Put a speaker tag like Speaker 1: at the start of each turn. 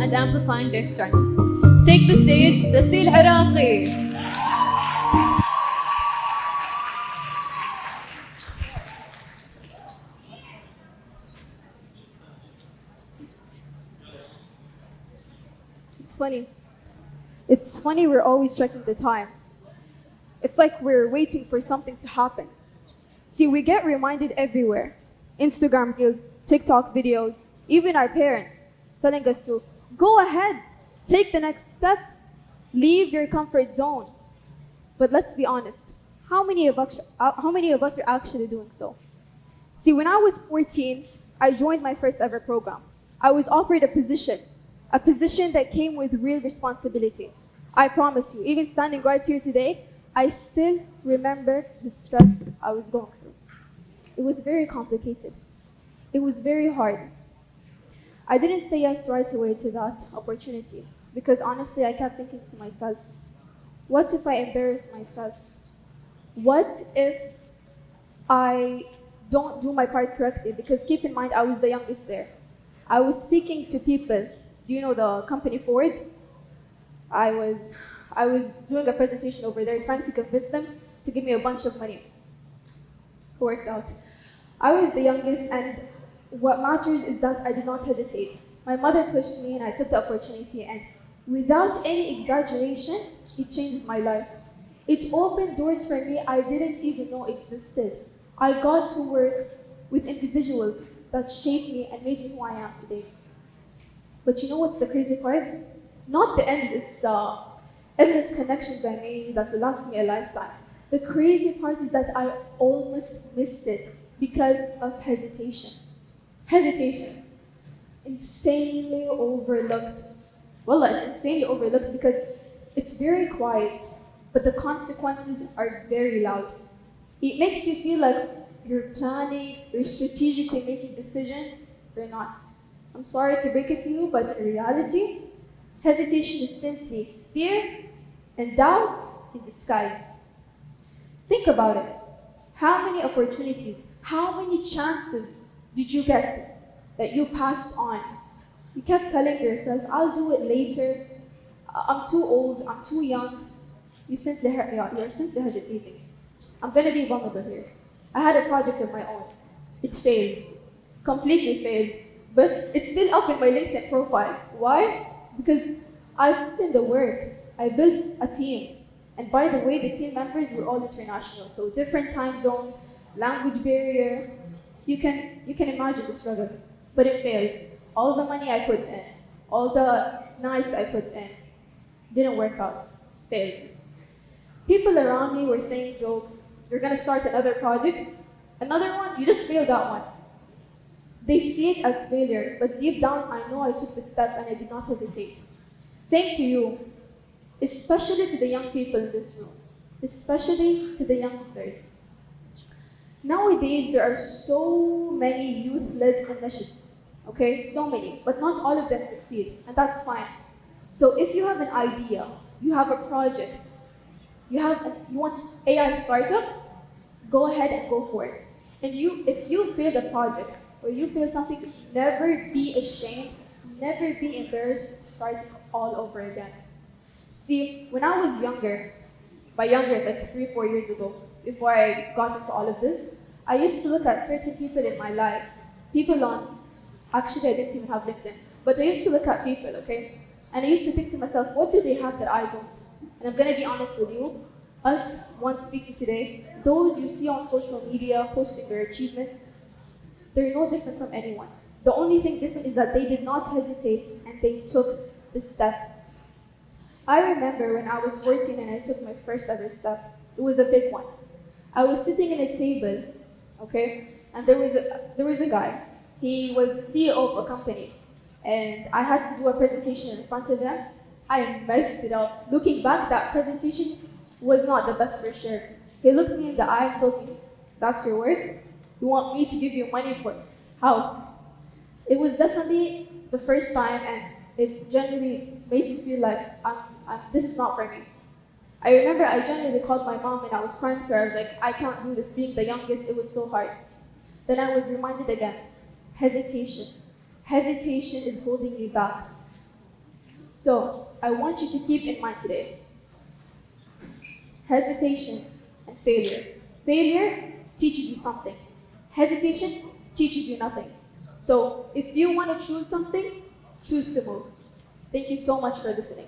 Speaker 1: and amplifying their strengths. Take the stage, Raseel Iraqi.
Speaker 2: Funny. It's funny we're always checking the time. It's like we're waiting for something to happen. See, we get reminded everywhere. Instagram reels, TikTok videos, even our parents telling us to go ahead, take the next step, leave your comfort zone. But let's be honest, how many of us are actually doing so? See, when I was 14, I joined my first ever program. I was offered a position that came with real responsibility. I promise you, even standing right here today, I still remember the stress I was going through. It was very complicated. It was very hard. I didn't say yes right away to that opportunity because honestly, I kept thinking to myself, what if I embarrass myself? What if I don't do my part correctly? Because keep in mind, I was the youngest there. I was speaking to people. Do you know the company Ford? I was doing a presentation over there trying to convince them to give me a bunch of money. It worked out. I was the youngest, and what matters is that I did not hesitate. My mother pushed me and I took the opportunity, and without any exaggeration, it changed my life. It opened doors for me I didn't even know existed. I got to work with individuals that shaped me and made me who I am today. But you know what's the crazy part? Not the endless connections I made that will last me a lifetime. The crazy part is that I almost missed it because of hesitation. Hesitation. It's insanely overlooked. Well, it's insanely overlooked because it's very quiet, but the consequences are very loud. It makes you feel like you're planning, you're strategically making decisions. You're not. I'm sorry to break it to you, but in reality, hesitation is simply fear and doubt in disguise. Think about it. How many opportunities, how many chances did you get that you passed on? You kept telling yourself, I'll do it later. I'm too old, I'm too young. You're simply hesitating. I'm gonna be vulnerable here. I had a project of my own. It failed. Completely failed. But it's still up in my LinkedIn profile. Why? It's because I put in the work. I built a team. And by the way, the team members were all international. So different time zones, language barrier. You can imagine the struggle. But it failed. All the money I put in, all the nights I put in, didn't work out. Failed. People around me were saying jokes. You're gonna start another project. Another one, you just failed that one. They see it as failure, but deep down I know I took the step and I did not hesitate. Same to you, especially to the young people in this room, especially to the youngsters. Nowadays there are so many youth-led initiatives, okay? So many, but not all of them succeed, and that's fine. So if you have an idea, you have a project, you want an AI startup, go ahead and go for it. And if you fail the project, or you feel something, never be ashamed, never be embarrassed to start all over again. See, when I was younger, by younger, it's like 3-4 years ago, before I got into all of this, I used to look at certain people in my life, actually I didn't even have LinkedIn, but I used to look at people, okay? And I used to think to myself, what do they have that I don't? And I'm gonna be honest with you, us, one speaking today, those you see on social media posting their achievements, they're no different from anyone. The only thing different is that they did not hesitate and they took the step. I remember when I was 14 and I took my first ever step. It was a big one. I was sitting at a table, okay, and there was a guy. He was the CEO of a company, and I had to do a presentation in front of him. I messed it up. Looking back, that presentation was not the best for sure. He looked me in the eye and told me, "That's your work? You want me to give you money for it? How?" It was definitely the first time, and it genuinely made me feel like this is not for me. I remember I genuinely called my mom and I was crying to her. I was like, I can't do this. Being the youngest, it was so hard. Then I was reminded again, hesitation. Hesitation is holding me back. So I want you to keep in mind today: hesitation and failure. Failure teaches you something. Hesitation teaches you nothing. So if you want to choose something, choose to move. Thank you so much for listening.